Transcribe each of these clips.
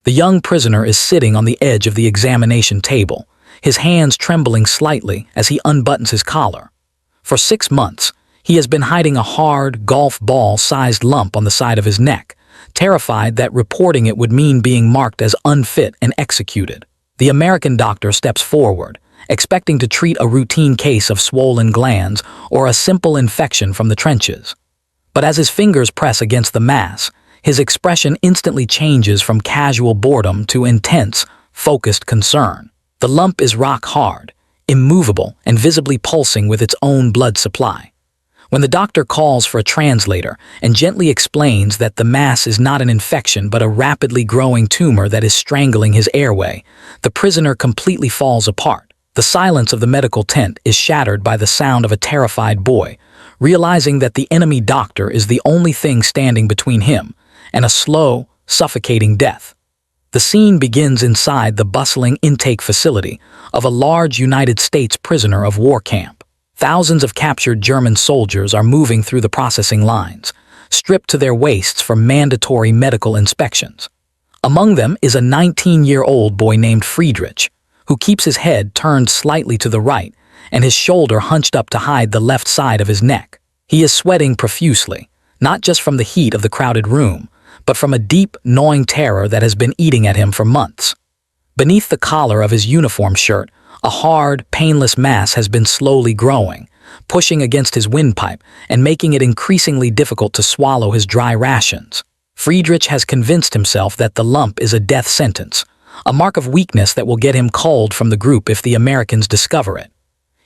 The young prisoner is sitting on the edge of the examination table, his hands trembling slightly as he unbuttons his collar. For 6 months, he has been hiding a hard, golf ball-sized lump on the side of his neck, terrified that reporting it would mean being marked as unfit and executed. The American doctor steps forward, expecting to treat a routine case of swollen glands or a simple infection from the trenches. But as his fingers press against the mass, his expression instantly changes from casual boredom to intense, focused concern. The lump is rock hard, immovable, and visibly pulsing with its own blood supply. When the doctor calls for a translator and gently explains that the mass is not an infection but a rapidly growing tumor that is strangling his airway, the prisoner completely falls apart. The silence of the medical tent is shattered by the sound of a terrified boy, realizing that the enemy doctor is the only thing standing between him and a slow, suffocating death. The scene begins inside the bustling intake facility of a large United States prisoner of war camp. Thousands of captured German soldiers are moving through the processing lines, stripped to their waists for mandatory medical inspections. Among them is a 19-year-old boy named Friedrich, who keeps his head turned slightly to the right and his shoulder hunched up to hide the left side of his neck. He is sweating profusely, not just from the heat of the crowded room, but from a deep, gnawing terror that has been eating at him for months. Beneath the collar of his uniform shirt, a hard, painless mass has been slowly growing, pushing against his windpipe and making it increasingly difficult to swallow his dry rations. Friedrich has convinced himself that the lump is a death sentence, a mark of weakness that will get him culled from the group if the Americans discover it.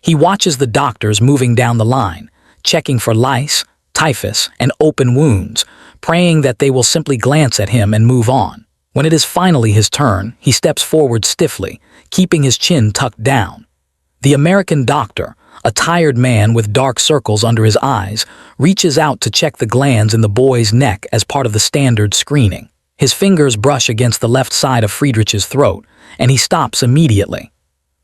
He watches the doctors moving down the line, checking for lice, typhus, and open wounds, praying that they will simply glance at him and move on. When it is finally his turn, he steps forward stiffly, keeping his chin tucked down. The American doctor, a tired man with dark circles under his eyes, reaches out to check the glands in the boy's neck as part of the standard screening. His fingers brush against the left side of Friedrich's throat, and he stops immediately.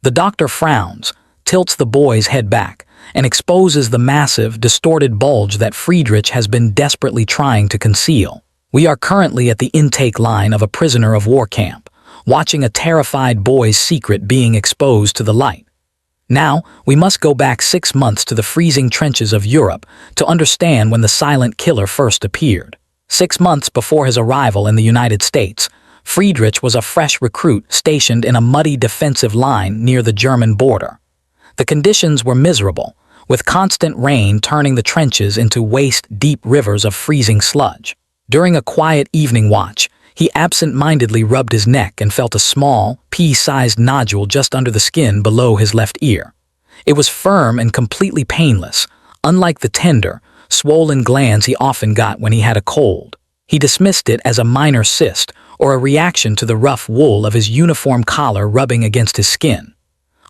The doctor frowns, tilts the boy's head back, and exposes the massive, distorted bulge that Friedrich has been desperately trying to conceal. We are currently at the intake line of a prisoner of war camp, watching a terrified boy's secret being exposed to the light. Now, we must go back 6 months to the freezing trenches of Europe to understand when the silent killer first appeared. 6 months before his arrival in the United States, Friedrich was a fresh recruit stationed in a muddy defensive line near the German border. The conditions were miserable, with constant rain turning the trenches into waist-deep rivers of freezing sludge. During a quiet evening watch, he absent-mindedly rubbed his neck and felt a small, pea-sized nodule just under the skin below his left ear. It was firm and completely painless, unlike the tender, swollen glands he often got when he had a cold. He dismissed it as a minor cyst or a reaction to the rough wool of his uniform collar rubbing against his skin.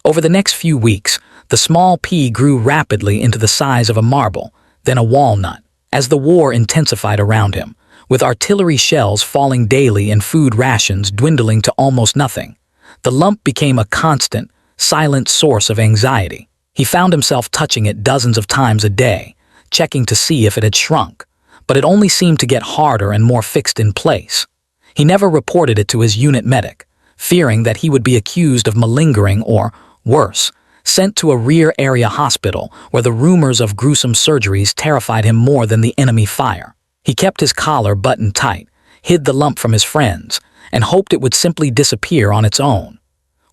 Over the next few weeks, the small pea grew rapidly into the size of a marble, then a walnut. As the war intensified around him, with artillery shells falling daily and food rations dwindling to almost nothing, the lump became a constant, silent source of anxiety. He found himself touching it dozens of times a day, checking to see if it had shrunk, but it only seemed to get harder and more fixed in place. He never reported it to his unit medic, fearing that he would be accused of malingering or, worse, sent to a rear area hospital where the rumors of gruesome surgeries terrified him more than the enemy fire. He kept his collar buttoned tight, hid the lump from his friends, and hoped it would simply disappear on its own.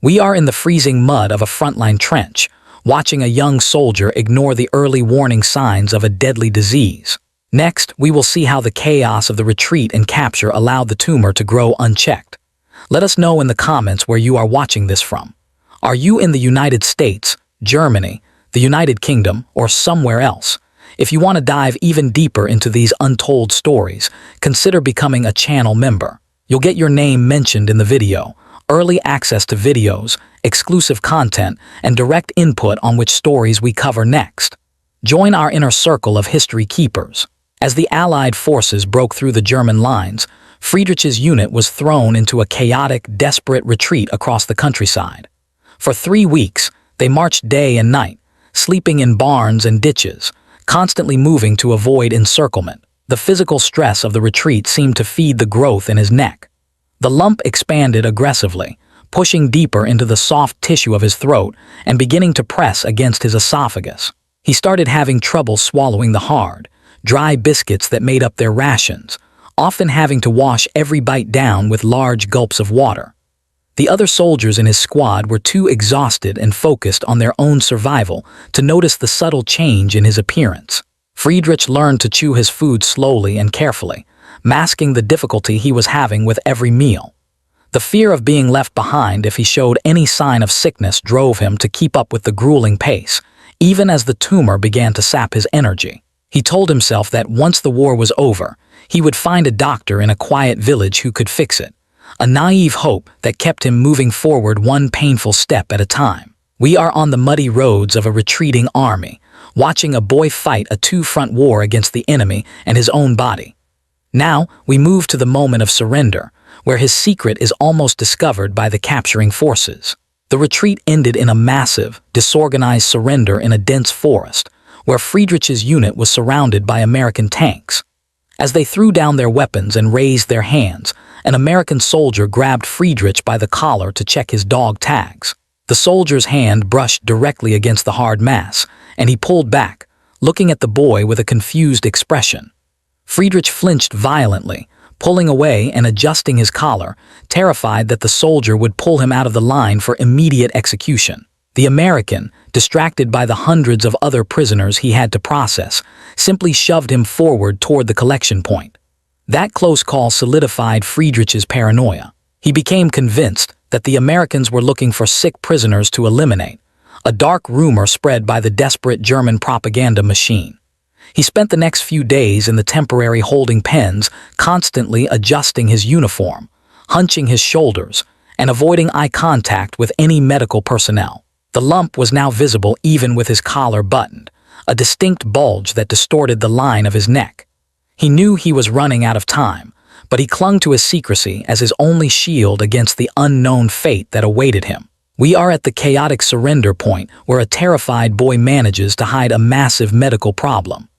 We are in the freezing mud of a frontline trench, watching a young soldier ignore the early warning signs of a deadly disease. Next, we will see how the chaos of the retreat and capture allowed the tumor to grow unchecked. Let us know in the comments where you are watching this from. Are you in the United States, Germany, the United Kingdom, or somewhere else? If you want to dive even deeper into these untold stories, consider becoming a channel member. You'll get your name mentioned in the video, early access to videos, exclusive content, and direct input on which stories we cover next. Join our inner circle of history keepers. As the Allied forces broke through the German lines, Friedrich's unit was thrown into a chaotic, desperate retreat across the countryside. For 3 weeks, they marched day and night, sleeping in barns and ditches, constantly moving to avoid encirclement. The physical stress of the retreat seemed to feed the growth in his neck. The lump expanded aggressively, pushing deeper into the soft tissue of his throat and beginning to press against his esophagus. He started having trouble swallowing the hard, dry biscuits that made up their rations, often having to wash every bite down with large gulps of water. The other soldiers in his squad were too exhausted and focused on their own survival to notice the subtle change in his appearance. Friedrich learned to chew his food slowly and carefully, masking the difficulty he was having with every meal. The fear of being left behind if he showed any sign of sickness drove him to keep up with the grueling pace, even as the tumor began to sap his energy. He told himself that once the war was over, he would find a doctor in a quiet village who could fix it, a naive hope that kept him moving forward one painful step at a time. We are on the muddy roads of a retreating army, watching a boy fight a two-front war against the enemy and his own body. Now, we move to the moment of surrender, where his secret is almost discovered by the capturing forces. The retreat ended in a massive, disorganized surrender in a dense forest, where Friedrich's unit was surrounded by American tanks. As they threw down their weapons and raised their hands, an American soldier grabbed Friedrich by the collar to check his dog tags. The soldier's hand brushed directly against the hard mass, and he pulled back, looking at the boy with a confused expression. Friedrich flinched violently, pulling away and adjusting his collar, terrified that the soldier would pull him out of the line for immediate execution. The American, distracted by the hundreds of other prisoners he had to process, simply shoved him forward toward the collection point. That close call solidified Friedrich's paranoia. He became convinced that the Americans were looking for sick prisoners to eliminate, a dark rumor spread by the desperate German propaganda machine. He spent the next few days in the temporary holding pens, constantly adjusting his uniform, hunching his shoulders, and avoiding eye contact with any medical personnel. The lump was now visible even with his collar buttoned, a distinct bulge that distorted the line of his neck. He knew he was running out of time, but he clung to his secrecy as his only shield against the unknown fate that awaited him. We are at the chaotic surrender point where a terrified boy manages to hide a massive medical problem.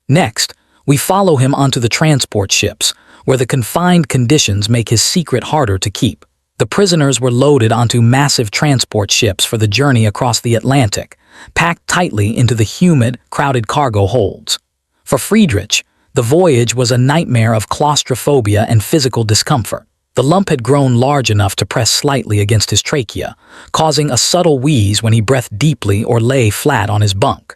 Next, we follow him onto the transport ships, where the confined conditions make his secret harder to keep. The prisoners were loaded onto massive transport ships for the journey across the Atlantic, packed tightly into the humid, crowded cargo holds. For Friedrich, the voyage was a nightmare of claustrophobia and physical discomfort. The lump had grown large enough to press slightly against his trachea, causing a subtle wheeze when he breathed deeply or lay flat on his bunk.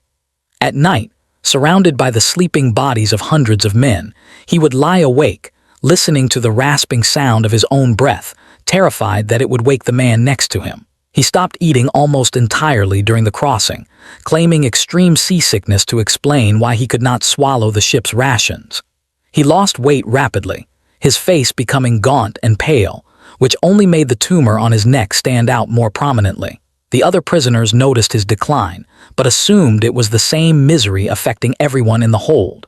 At night, surrounded by the sleeping bodies of hundreds of men, he would lie awake, listening to the rasping sound of his own breath, terrified that it would wake the man next to him. He stopped eating almost entirely during the crossing, claiming extreme seasickness to explain why he could not swallow the ship's rations. He lost weight rapidly, his face becoming gaunt and pale, which only made the tumor on his neck stand out more prominently. The other prisoners noticed his decline, but assumed it was the same misery affecting everyone in the hold.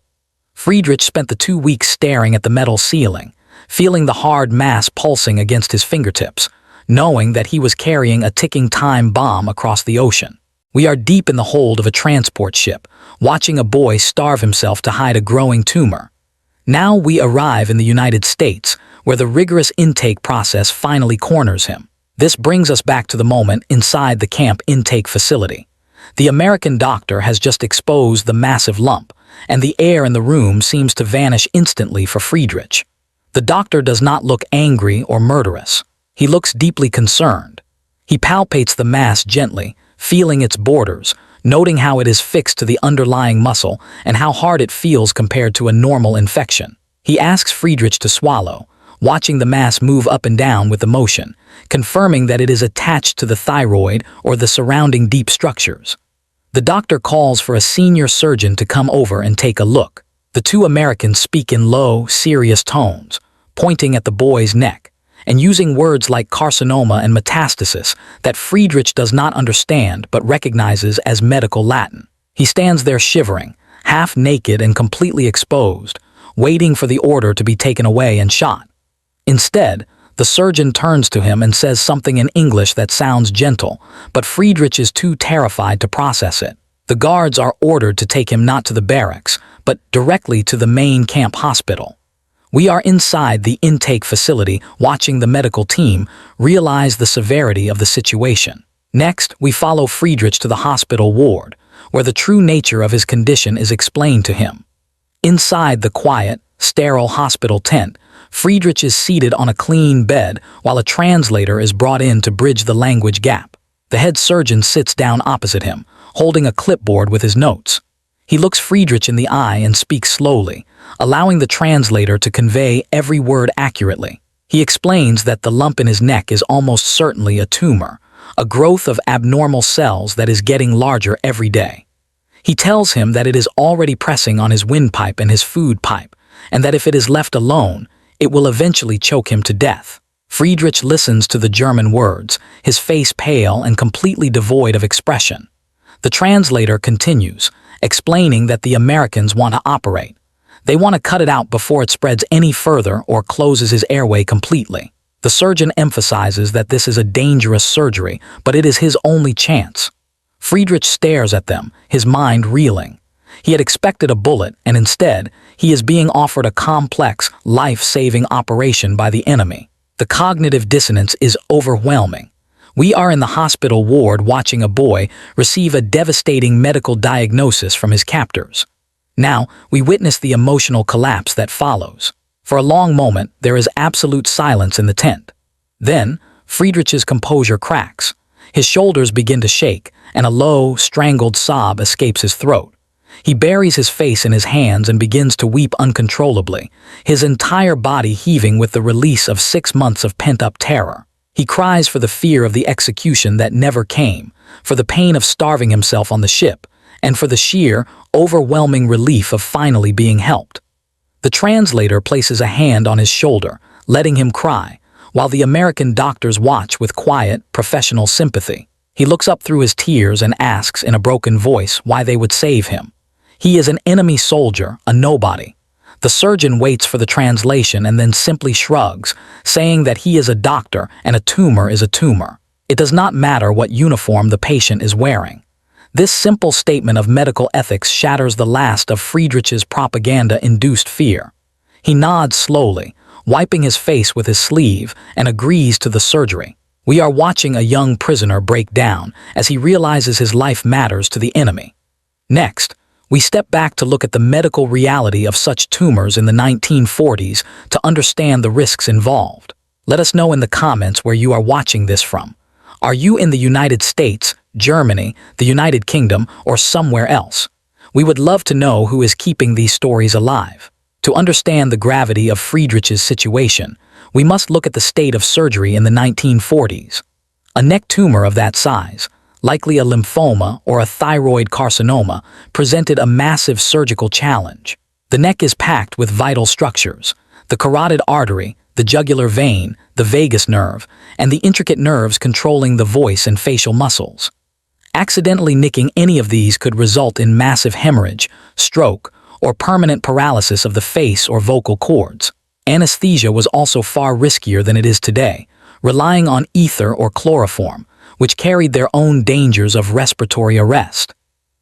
Friedrich spent the 2 weeks staring at the metal ceiling, feeling the hard mass pulsing against his fingertips, knowing that he was carrying a ticking time bomb across the ocean. We are deep in the hold of a transport ship, watching a boy starve himself to hide a growing tumor. Now we arrive in the United States, where the rigorous intake process finally corners him. This brings us back to the moment inside the camp intake facility. The American doctor has just exposed the massive lump, and the air in the room seems to vanish instantly for Friedrich. The doctor does not look angry or murderous. He looks deeply concerned. He palpates the mass gently, feeling its borders, noting how it is fixed to the underlying muscle and how hard it feels compared to a normal infection. He asks Friedrich to swallow, watching the mass move up and down with the motion, confirming that it is attached to the thyroid or the surrounding deep structures. The doctor calls for a senior surgeon to come over and take a look. The two Americans speak in low, serious tones, pointing at the boy's neck, and using words like carcinoma and metastasis that Friedrich does not understand but recognizes as medical Latin. He stands there shivering, half naked and completely exposed, waiting for the order to be taken away and shot. Instead, the surgeon turns to him and says something in English that sounds gentle, but Friedrich is too terrified to process it. The guards are ordered to take him not to the barracks, but directly to the main camp hospital. We are inside the intake facility watching the medical team realize the severity of the situation. Next, we follow Friedrich to the hospital ward, where the true nature of his condition is explained to him. Inside the quiet, sterile hospital tent, Friedrich is seated on a clean bed while a translator is brought in to bridge the language gap. The head surgeon sits down opposite him, holding a clipboard with his notes. He looks Friedrich in the eye and speaks slowly, allowing the translator to convey every word accurately. He explains that the lump in his neck is almost certainly a tumor, a growth of abnormal cells that is getting larger every day. He tells him that it is already pressing on his windpipe and his food pipe, and that if it is left alone, it will eventually choke him to death. Friedrich listens to the German words, his face pale and completely devoid of expression. The translator continues, explaining that the Americans want to operate. They want to cut it out before it spreads any further or closes his airway completely. The surgeon emphasizes that this is a dangerous surgery, but it is his only chance. Friedrich stares at them, his mind reeling. He had expected a bullet, and instead, he is being offered a complex, life-saving operation by the enemy. The cognitive dissonance is overwhelming. We are in the hospital ward watching a boy receive a devastating medical diagnosis from his captors. Now, we witness the emotional collapse that follows. For a long moment, there is absolute silence in the tent. Then, Friedrich's composure cracks. His shoulders begin to shake, and a low, strangled sob escapes his throat. He buries his face in his hands and begins to weep uncontrollably, his entire body heaving with the release of 6 months of pent-up terror. He cries for the fear of the execution that never came, for the pain of starving himself on the ship, and for the sheer, overwhelming relief of finally being helped. The translator places a hand on his shoulder, letting him cry, while the American doctors watch with quiet, professional sympathy. He looks up through his tears and asks in a broken voice why they would save him. He is an enemy soldier, a nobody. The surgeon waits for the translation and then simply shrugs, saying that he is a doctor and a tumor is a tumor. It does not matter what uniform the patient is wearing. This simple statement of medical ethics shatters the last of Friedrich's propaganda-induced fear. He nods slowly, wiping his face with his sleeve, and agrees to the surgery. We are watching a young prisoner break down as he realizes his life matters to the enemy. Next, we step back to look at the medical reality of such tumors in the 1940s to understand the risks involved. Let us know in the comments where you are watching this from. Are you in the United States, Germany, the United Kingdom, or somewhere else? We would love to know who is keeping these stories alive. To understand the gravity of Friedrich's situation, we must look at the state of surgery in the 1940s. A neck tumor of that size, likely a lymphoma or a thyroid carcinoma, presented a massive surgical challenge. The neck is packed with vital structures: the carotid artery, the jugular vein, the vagus nerve, and the intricate nerves controlling the voice and facial muscles. Accidentally nicking any of these could result in massive hemorrhage, stroke, or permanent paralysis of the face or vocal cords. Anesthesia was also far riskier than it is today, relying on ether or chloroform, which carried their own dangers of respiratory arrest.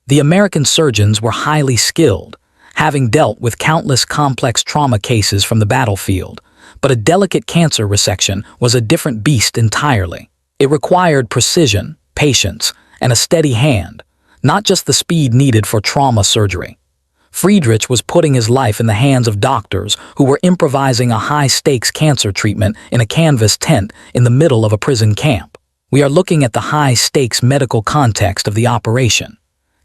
The American surgeons were highly skilled, having dealt with countless complex trauma cases from the battlefield, but a delicate cancer resection was a different beast entirely. It required precision, patience, and a steady hand, not just the speed needed for trauma surgery. Friedrich was putting his life in the hands of doctors who were improvising a high-stakes cancer treatment in a canvas tent in the middle of a prison camp. We are looking at the high-stakes medical context of the operation.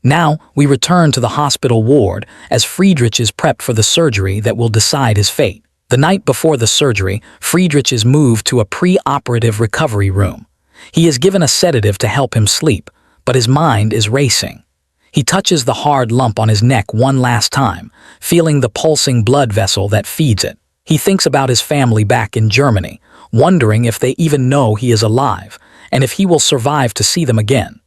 Now, we return to the hospital ward as Friedrich is prepped for the surgery that will decide his fate. The night before the surgery, Friedrich is moved to a pre-operative recovery room. He is given a sedative to help him sleep, but his mind is racing. He touches the hard lump on his neck one last time, feeling the pulsing blood vessel that feeds it. He thinks about his family back in Germany, wondering if they even know he is alive, and if he will survive to see them again.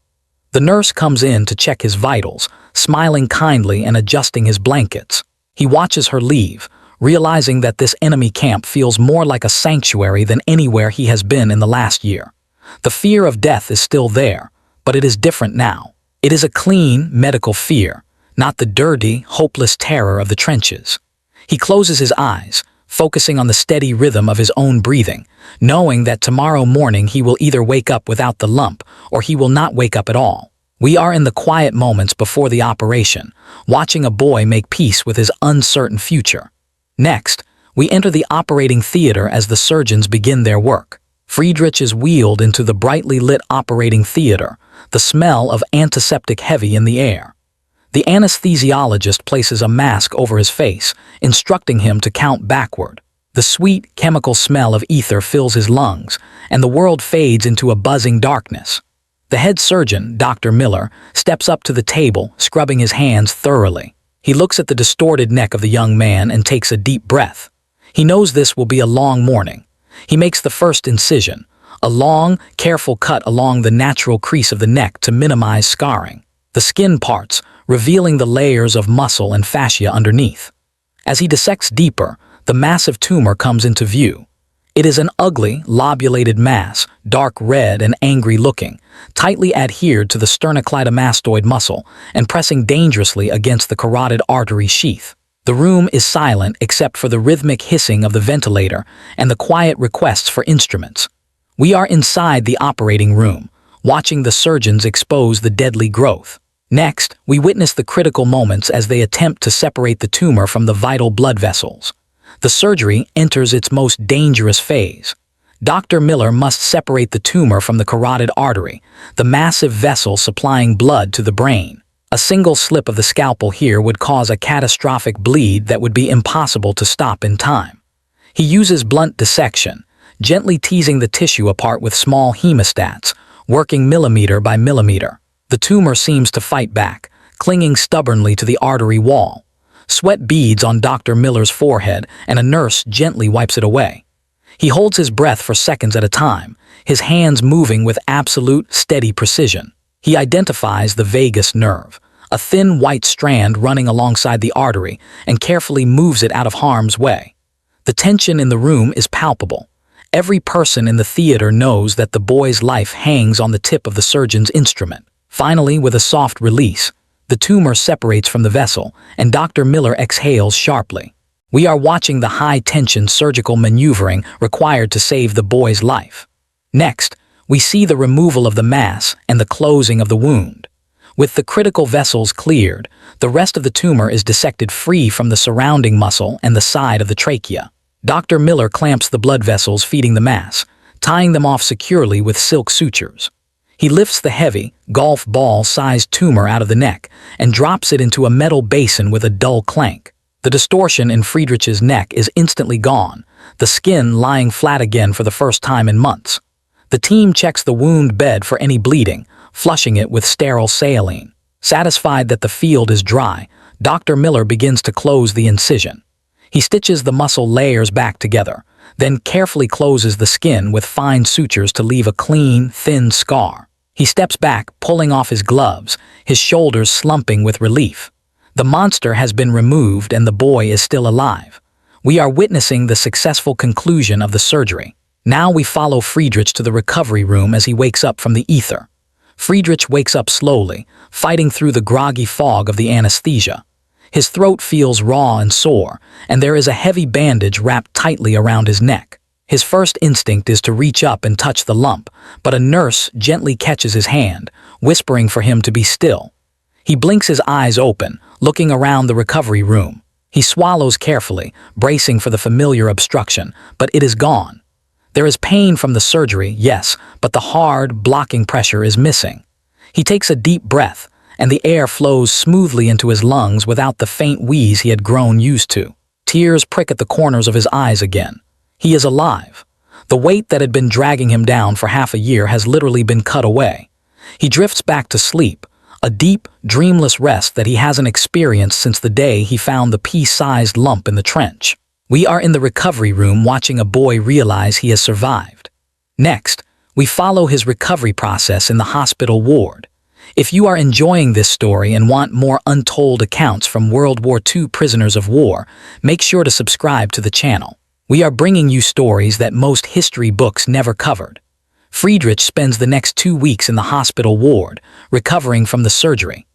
The nurse comes in to check his vitals, smiling kindly and adjusting his blankets. He watches her leave, realizing that this enemy camp feels more like a sanctuary than anywhere he has been in the last year. The fear of death is still there, but it is different now. It is a clean, medical fear, not the dirty, hopeless terror of the trenches. He closes his eyes, focusing on the steady rhythm of his own breathing, knowing that tomorrow morning he will either wake up without the lump or he will not wake up at all. We are in the quiet moments before the operation, watching a boy make peace with his uncertain future. Next, we enter the operating theater as the surgeons begin their work. Friedrich is wheeled into the brightly lit operating theater, the smell of antiseptic heavy in the air. The anesthesiologist places a mask over his face, instructing him to count backward. The sweet, chemical smell of ether fills his lungs, and the world fades into a buzzing darkness. The head surgeon, Dr. Miller, steps up to the table, scrubbing his hands thoroughly. He looks at the distorted neck of the young man and takes a deep breath. He knows this will be a long morning. He makes the first incision, a long, careful cut along the natural crease of the neck to minimize scarring. The skin parts, revealing the layers of muscle and fascia underneath. As he dissects deeper, the massive tumor comes into view. It is an ugly, lobulated mass, dark red and angry-looking, tightly adhered to the sternocleidomastoid muscle and pressing dangerously against the carotid artery sheath. The room is silent except for the rhythmic hissing of the ventilator and the quiet requests for instruments. We are inside the operating room, watching the surgeons expose the deadly growth. Next, we witness the critical moments as they attempt to separate the tumor from the vital blood vessels. The surgery enters its most dangerous phase. Dr. Miller must separate the tumor from the carotid artery, the massive vessel supplying blood to the brain. A single slip of the scalpel here would cause a catastrophic bleed that would be impossible to stop in time. He uses blunt dissection, gently teasing the tissue apart with small hemostats, working millimeter by millimeter. The tumor seems to fight back, clinging stubbornly to the artery wall. Sweat beads on Dr. Miller's forehead, and a nurse gently wipes it away. He holds his breath for seconds at a time, his hands moving with absolute, steady precision. He identifies the vagus nerve, a thin white strand running alongside the artery, and carefully moves it out of harm's way. The tension in the room is palpable. Every person in the theater knows that the boy's life hangs on the tip of the surgeon's instrument. Finally, with a soft release, the tumor separates from the vessel, and Dr. Miller exhales sharply. We are watching the high-tension surgical maneuvering required to save the boy's life. Next, we see the removal of the mass and the closing of the wound. With the critical vessels cleared, the rest of the tumor is dissected free from the surrounding muscle and the side of the trachea. Dr. Miller clamps the blood vessels feeding the mass, tying them off securely with silk sutures. He lifts the heavy, golf ball-sized tumor out of the neck and drops it into a metal basin with a dull clank. The distortion in Friedrich's neck is instantly gone, the skin lying flat again for the first time in months. The team checks the wound bed for any bleeding, flushing it with sterile saline. Satisfied that the field is dry, Dr. Miller begins to close the incision. He stitches the muscle layers back together, then carefully closes the skin with fine sutures to leave a clean, thin scar. He steps back, pulling off his gloves, his shoulders slumping with relief. The monster has been removed and the boy is still alive. We are witnessing the successful conclusion of the surgery. Now we follow Friedrich to the recovery room as he wakes up from the ether. Friedrich wakes up slowly, fighting through the groggy fog of the anesthesia. His throat feels raw and sore, and there is a heavy bandage wrapped tightly around his neck. His first instinct is to reach up and touch the lump, but a nurse gently catches his hand, whispering for him to be still. He blinks his eyes open, looking around the recovery room. He swallows carefully, bracing for the familiar obstruction, but it is gone. There is pain from the surgery, yes, but the hard, blocking pressure is missing. He takes a deep breath, and the air flows smoothly into his lungs without the faint wheeze he had grown used to. Tears prick at the corners of his eyes again. He is alive. The weight that had been dragging him down for half a year has literally been cut away. He drifts back to sleep, a deep, dreamless rest that he hasn't experienced since the day he found the pea-sized lump in the trench. We are in the recovery room watching a boy realize he has survived. Next, we follow his recovery process in the hospital ward. If you are enjoying this story and want more untold accounts from World War II prisoners of war, make sure to subscribe to the channel. We are bringing you stories that most history books never covered. Friedrich spends the next 2 weeks in the hospital ward, recovering from the surgery.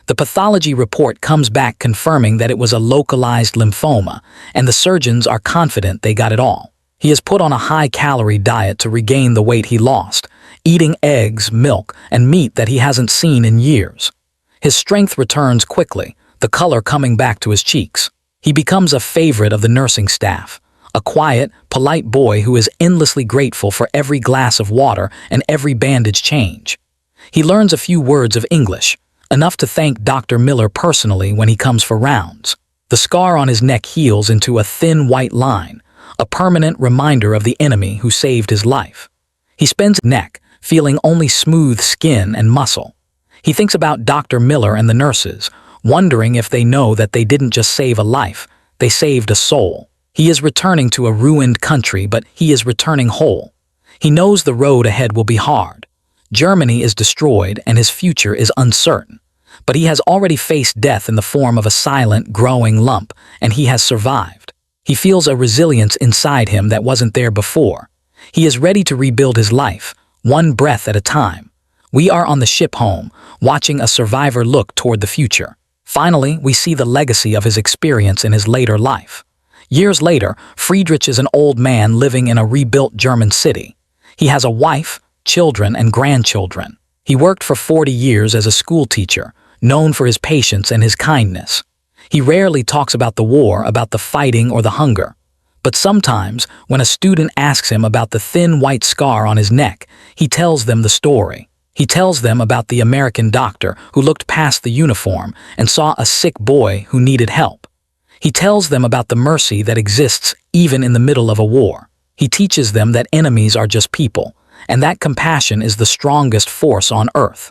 The pathology report comes back confirming that it was a localized lymphoma, and the surgeons are confident they got it all. He is put on a high-calorie diet to regain the weight he lost, eating eggs, milk, and meat that he hasn't seen in years. His strength returns quickly, the color coming back to his cheeks. He becomes a favorite of the nursing staff, a quiet, polite boy who is endlessly grateful for every glass of water and every bandage change. He learns a few words of English, enough to thank Dr. Miller personally when he comes for rounds. The scar on his neck heals into a thin white line, a permanent reminder of the enemy who saved his life. He spends his neck, feeling only smooth skin and muscle. He thinks about Dr. Miller and the nurses, wondering if they know that they didn't just save a life, they saved a soul. He is returning to a ruined country, but he is returning whole. He knows the road ahead will be hard. Germany is destroyed and his future is uncertain. But he has already faced death in the form of a silent, growing lump, and he has survived. He feels a resilience inside him that wasn't there before. He is ready to rebuild his life, one breath at a time. We are on the ship home, watching a survivor look toward the future. Finally, we see the legacy of his experience in his later life. Years later, Friedrich is an old man living in a rebuilt German city. He has a wife, children, and grandchildren. He worked for 40 years as a school teacher, known for his patience and his kindness. He rarely talks about the war, about the fighting or the hunger. But sometimes, when a student asks him about the thin white scar on his neck, he tells them the story. He tells them about the American doctor who looked past the uniform and saw a sick boy who needed help. He tells them about the mercy that exists even in the middle of a war. He teaches them that enemies are just people, and that compassion is the strongest force on earth.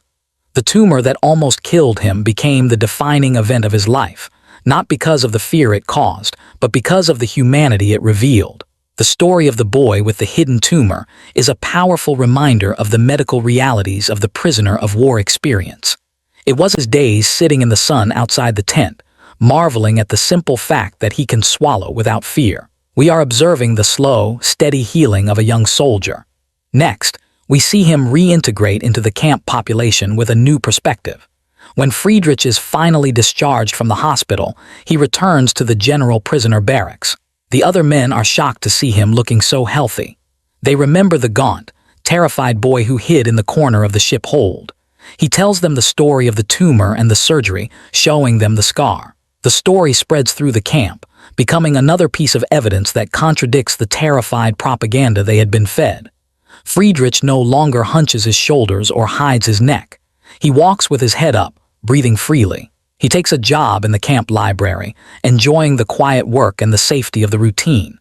The tumor that almost killed him became the defining event of his life, not because of the fear it caused, but because of the humanity it revealed. The story of the boy with the hidden tumor is a powerful reminder of the medical realities of the prisoner of war experience. It was his days sitting in the sun outside the tent, marveling at the simple fact that he can swallow without fear. We are observing the slow, steady healing of a young soldier. Next, we see him reintegrate into the camp population with a new perspective. When Friedrich is finally discharged from the hospital, he returns to the general prisoner barracks. The other men are shocked to see him looking so healthy. They remember the gaunt, terrified boy who hid in the corner of the ship hold. He tells them the story of the tumor and the surgery, showing them the scar. The story spreads through the camp, becoming another piece of evidence that contradicts the terrified propaganda they had been fed. Friedrich no longer hunches his shoulders or hides his neck. He walks with his head up, breathing freely. He takes a job in the camp library, enjoying the quiet work and the safety of the routine.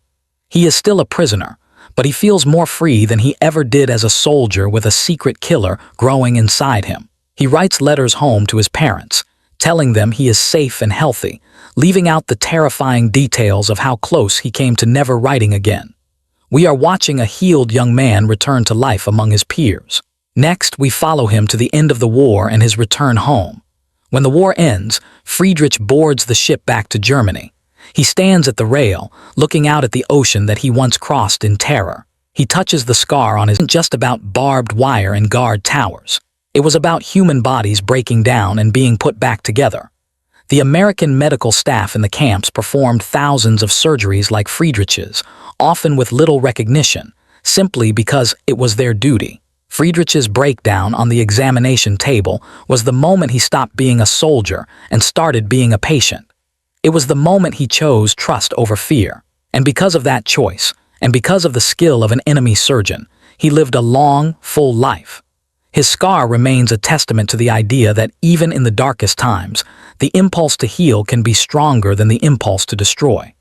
He is still a prisoner, but he feels more free than he ever did as a soldier with a secret killer growing inside him. He writes letters home to his parents, telling them he is safe and healthy, leaving out the terrifying details of how close he came to never writing again. We are watching a healed young man return to life among his peers. Next, we follow him to the end of the war and his return home. When the war ends, Friedrich boards the ship back to Germany. He stands at the rail, looking out at the ocean that he once crossed in terror. He touches the scar on his neck. It wasn't just about barbed wire and guard towers. It was about human bodies breaking down and being put back together. The American medical staff in the camps performed thousands of surgeries like Friedrich's, often with little recognition, simply because it was their duty. Friedrich's breakdown on the examination table was the moment he stopped being a soldier and started being a patient. It was the moment he chose trust over fear. And because of that choice, and because of the skill of an enemy surgeon, he lived a long, full life. His scar remains a testament to the idea that even in the darkest times, the impulse to heal can be stronger than the impulse to destroy.